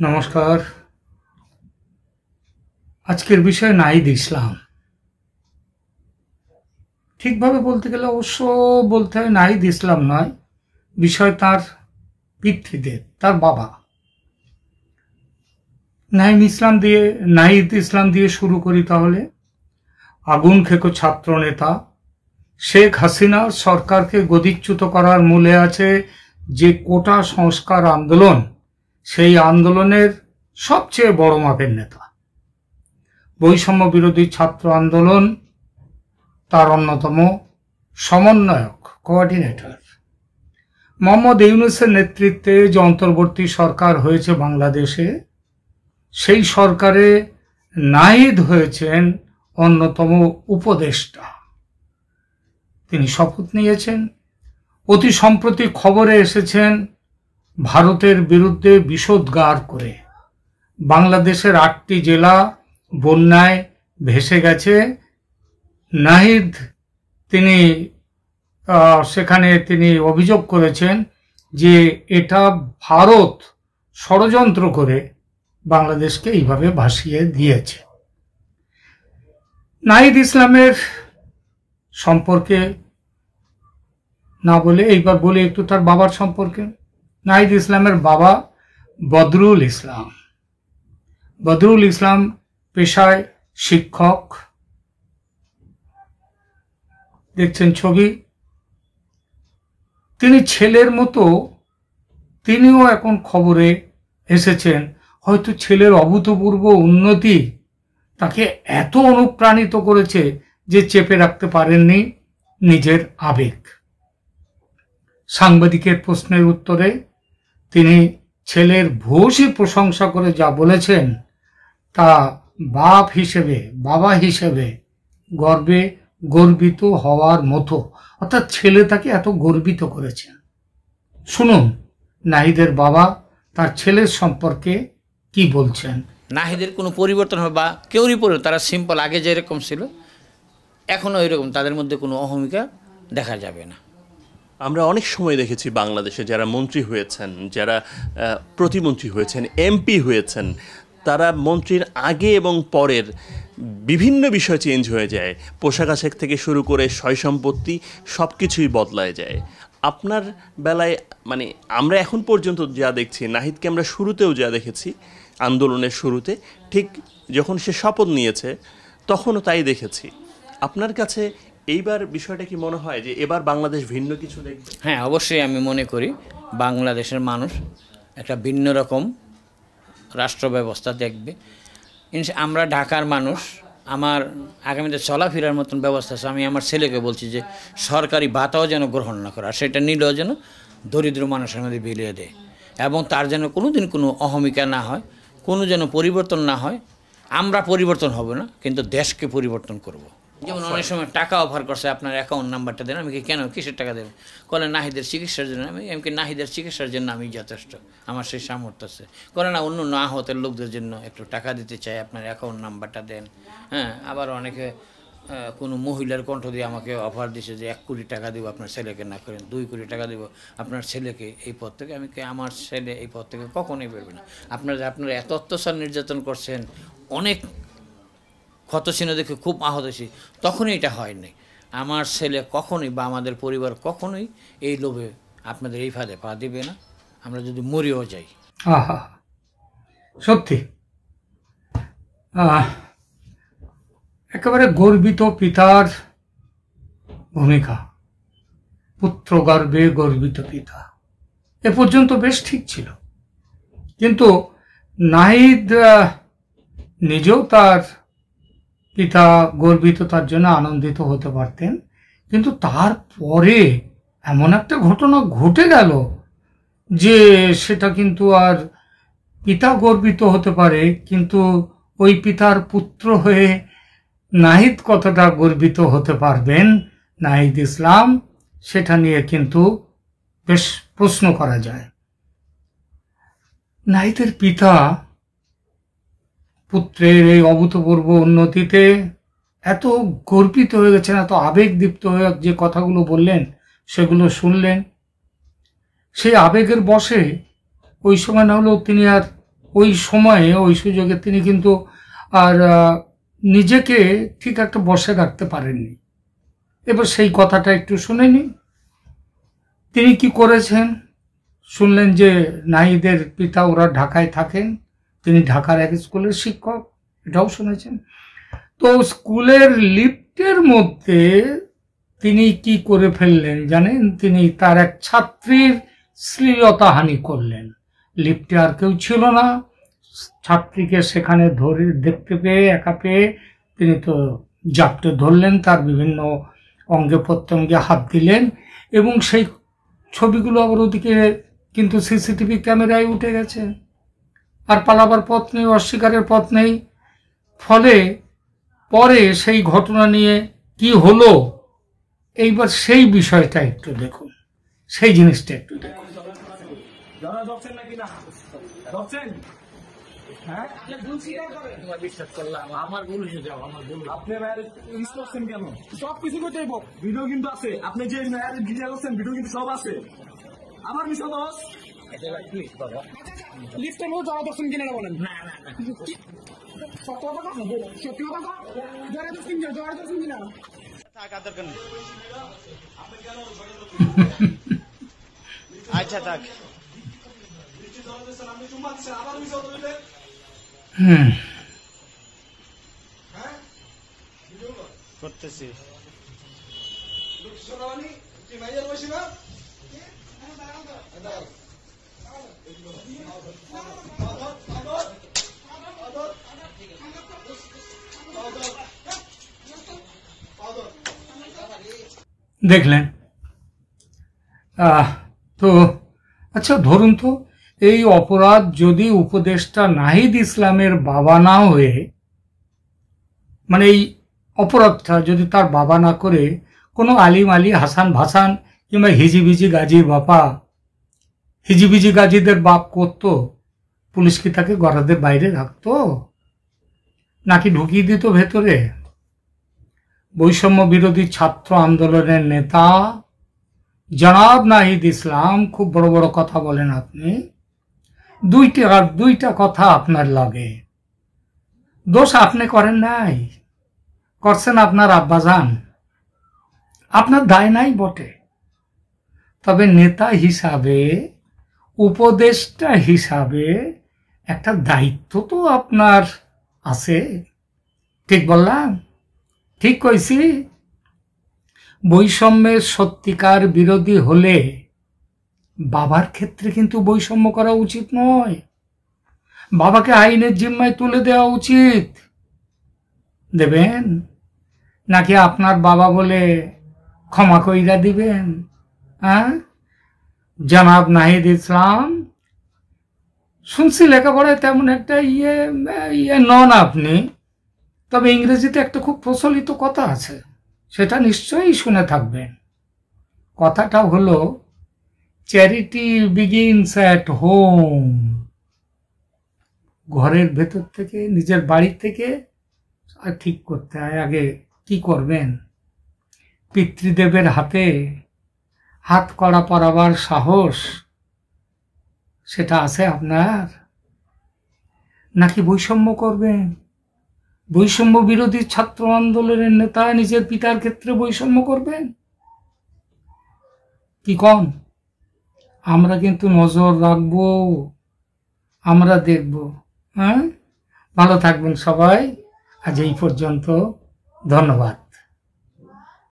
নমস্কার। আজকের বিষয় নাহিদ ইসলাম। ঠিকভাবে বলতে গেলে অবশ্য বলতে হয় নাহিদ ইসলাম নয়, বিষয় তার পিতৃদেব, তার বাবা। নাহিদ ইসলাম দিয়ে শুরু করি তাহলে। আগুন খেকো ছাত্র নেতা, শেখ হাসিনার সরকারকে গদিচ্যুত করার মূলে আছে যে কোটা সংস্কার আন্দোলন, সেই আন্দোলনের সবচেয়ে বড় মাপের নেতা। বৈষম্য বিরোধী ছাত্র আন্দোলন তার অন্যতম সমন্বয়ক, কোঅর্ডিনেটর। মোহাম্মদ ইউনূসের নেতৃত্বে যে অন্তর্বর্তী সরকার হয়েছে বাংলাদেশে, সেই সরকারে নাহিদ হয়েছেন অন্যতম উপদেষ্টা। তিনি শপথ নিয়েছেন। অতি সম্প্রতি খবরে এসেছেন ভারতের বিরুদ্ধে বিষোদ্গার করে। বাংলাদেশের ৮টি জেলা বন্যায় ভেসে গেছে। নাহিদ সেখানে তিনি অভিযোগ করেছেন যে এটা ভারত ষড়যন্ত্র করে বাংলাদেশকে এইভাবে ভাসিয়ে দিয়েছে। নাহিদ ইসলামের সম্পর্কে না বলে এইবার বলি একটু তার বাবার সম্পর্কে। নাহিদ ইসলামের বাবা বদরুল ইসলাম। বদরুল ইসলাম পেশায় শিক্ষক। দেখছেন ছবি। তিনি ছেলের মতো তিনিও এখন খবরে এসেছেন। হয়তো ছেলের অভূতপূর্ব উন্নতি তাকে এত অনুপ্রাণিত করেছে যে চেপে রাখতে পারেননি নিজের আবেগ। সাংবাদিকের প্রশ্নের উত্তরে তিনি ছেলের ভূয়সী প্রশংসা করে যা বলেছেন তা বাবা হিসেবে গর্বিত হওয়ার মতো। অর্থাৎ ছেলে তাকে এত গর্বিত করেছেন। শুনুন নাহিদের বাবা তার ছেলের সম্পর্কে কি বলছেন। নাহিদের কোনো পরিবর্তন হবে বা কেউরই পরিবর্তন, তারা সিম্পল আগে যেরকম ছিল এখনও এরকম, তাদের মধ্যে কোনো অহমিকা দেখা যাবে না। আমরা অনেক সময় দেখেছি বাংলাদেশে যারা মন্ত্রী হয়েছেন, যারা প্রতিমন্ত্রী হয়েছেন, এমপি হয়েছেন, তারা মন্ত্রীর আগে এবং পরের বিভিন্ন বিষয় চেঞ্জ হয়ে যায়। পোশাক আশাক থেকে শুরু করে সয় সম্পত্তি সব কিছুই বদলায় যায়। আপনার বেলায় মানে আমরা এখন পর্যন্ত যা দেখছি, নাহিদকে আমরা শুরুতেও যা দেখেছি, আন্দোলনের শুরুতে, ঠিক যখন সে শপথ নিয়েছে তখনও তাই দেখেছি। আপনার কাছে এইবার বিষয়টা কি মনে হয় যে এবার বাংলাদেশ ভিন্ন কিছু দেখবে? হ্যাঁ, অবশ্যই আমি মনে করি বাংলাদেশের মানুষ একটা ভিন্ন রকম রাষ্ট্র ব্যবস্থা দেখবে। আমরা ঢাকার মানুষ, আমার আগামীতে চলাফেরার মতন ব্যবস্থা আছে। আমি আমার ছেলেকে বলছি যে সরকারি ভাতাও যেন গ্রহণ না করে, আর সেটা নিলেও যেন দরিদ্র মানুষের মধ্যে বিলিয়ে দেয়, এবং তার যেন কোনোদিন কোনো অহমিকা না হয়, কোনো যেন পরিবর্তন না হয়। আমরা পরিবর্তন হব না, কিন্তু দেশকে পরিবর্তন করব। যেমন অনেক সময় টাকা অফার করছে, আপনার অ্যাকাউন্ট নাম্বারটা দেন। আমি কেন, কিসের টাকা দেবেন? বলে নাহিদের চিকিৎসার জন্য। আমি নাহিদের চিকিৎসার জন্য আমি যথেষ্ট, আমার সেই সামর্থ্য আছে। করে না, অন্য না হতের লোকদের জন্য একটু টাকা দিতে চাই, আপনার অ্যাকাউন্ট নাম্বারটা দেন। হ্যাঁ, আবার অনেকে কোনো মহিলার কণ্ঠ দিয়ে আমাকে অফার দিছে যে 1 কোটি টাকা দেবো আপনার ছেলেকে, না করেন 2 কোটি টাকা দেবো আপনার ছেলেকে এই পদ থেকে। আমি আমার ছেলে এই পদ থেকে কখনোই বেরোবে না। আপনারা এত অত্যাচার নির্যাতন করছেন, অনেক ক্ষতচিহ্ন দেখে খুব আহত হয়েছি, তখনই এটা হয়নি। আমার ছেলে কখনোই বা আমাদের পরিবার কখনোই এই লোভে আপনাদের এই ফাঁদে পা দিবে না, আমরা যদি মরিও যাই। আহা, সত্যি একেবারে গর্বিত পিতার ভূমিকা। পুত্র গর্বে গর্বিত পিতা, এ পর্যন্ত বেশ ঠিক ছিল। কিন্তু নাহিদ নিজেও তার পিতা গর্বিত, তার জন্য আনন্দিত হতে পারতেন। কিন্তু তারপরে এমন একটা ঘটনা ঘটে গেল যে সেটা কিন্তু আর পিতা গর্বিত হতে পারে, কিন্তু ওই পিতার পুত্র হয়ে নাহিদ কতটা গর্বিত হতে পারবেন নাহিদ ইসলাম, সেটা নিয়ে কিন্তু বেশ প্রশ্ন করা যায়। নাহিদের পিতা পুত্রের এই অভূতপূর্ব উন্নতিতে এত গর্বিত হয়ে গেছেন, এত আবেগদীপ্ত হয়ে যে কথাগুলো বললেন সেগুলো শুনলেন। সেই আবেগের বশে ওই সময় না হলেও তিনি আর ওই সময়ে ওই সুযোগে তিনি কিন্তু আর নিজেকে ঠিক একটা বসে রাখতে পারেননি। এবার সেই কথাটা একটু শুনে নিন। তিনি কি করেছেন শুনলেন যে নাহিদের পিতা ওরা ঢাকায় থাকেন, তিনি ঢাকার এক স্কুলের শিক্ষক, এটাও শুনেছেন। তো স্কুলের লিফটের মধ্যে তিনি কি করে ফেললেন জানেন? তিনি তার এক ছাত্রীর শ্লীলতাহানি করলেন। লিফটে আর কেউ ছিল না, ছাত্রীকে সেখানে ধরে দেখতে পেয়ে একা পেয়ে তিনি তো জাপটে ধরলেন, তার বিভিন্ন অঙ্গে প্রত্যঙ্গে হাত দিলেন, এবং সেই ছবিগুলো আবার ওদিকে কিন্তু সিসিটিভি ক্যামেরায় উঠে গেছে। আর পালাবার পথ নেই, অস্বীকারের পথ নেই। ফলে পরে সেই ঘটনা নিয়ে কি হলো, এইবার সেই বিষয়টা একটু দেখুন, সেই জিনিসটা একটু দেখুন। সবকিছু করতে ভিডিও কিন্তু আছে, আপনি যে ভিডিও করছেন ভিডিও কিন্তু সব আছে। আমার বিষয় দোষ লিস্টের মধ্যে জড়া দর্শন কিনে বলেন। না না না, সত্য কথা সত্যি কথা, জড়া দর্শন কিনা, জড়া দর্শন কিনা। আচ্ছা থাক। করতেছি। দেখলেন? তো আচ্ছা ধরুন তো, এই অপরাধ যদি উপদেষ্টা নাহিদ ইসলামের বাবা না হয়ে, মানে এই অপরাধটা যদি তার বাবা না করে কোনো আলিম আলী হাসান ভাসান কিংবা হিজিবিজি গাজীর বাপা, হিজিবিজি গাজীদের বাপ করত, পুলিশ কি তাকে গরাদের বাইরে রাখতো নাকি ঢুকিয়ে দিত ভেতরে? বৈষম্য বিরোধী ছাত্র আন্দোলনের নেতা জনাব নাহিদ ইসলাম, খুব বড় বড় কথা বলেন আপনি, দুইটা কথা আপনার লাগে। দোষ আপনি করেন নাই, করছেন আপনার আব্বাজান, আপনার দায় নাই বটে, তবে নেতা হিসাবে, উপদেষ্টা হিসাবে একটা দায়িত্ব তো আপনার আছে। ঠিক বললাম? ঠিক কইছি? বৈষম্যের সত্যিকার বিরোধী হলে বাবার ক্ষেত্রে কিন্তু বৈষম্য করা উচিত নয়। বাবাকে আইনের জিম্মায় তুলে দেওয়া উচিত। দেবেন নাকি আপনার বাবা বলে ক্ষমা কইরা দিবেন? জনাব নাহিদ ইসলাম, শুনছি লেখাপড়ায় তেমন একটা ইয়ে নন আপনি, তবে ইংরেজিতে একটা খুব প্রচলিত কথা আছে, সেটা নিশ্চয়ই শুনে থাকবেন। কথাটা হলো, চ্যারিটি বিগিনস অ্যাট হোম। ঘরের ভেতর থেকে, নিজের বাড়ি থেকে আর ঠিক করতে হয় আগে কি করবেন। পিতৃদেবের হাতে হাত কড়া পরাবার সাহস সেটা আছে আপনার? নাকি বৈষম্য করবেন? বৈষম্য বিরোধী ছাত্র আন্দোলনের নেতা নিজের পিতার ক্ষেত্রে বৈষম্য করবেন? কি কন? আমরা কিন্তু নজর রাখবো, আমরা দেখব। ভালো থাকবেন সবাই। আজ এই পর্যন্ত, ধন্যবাদ।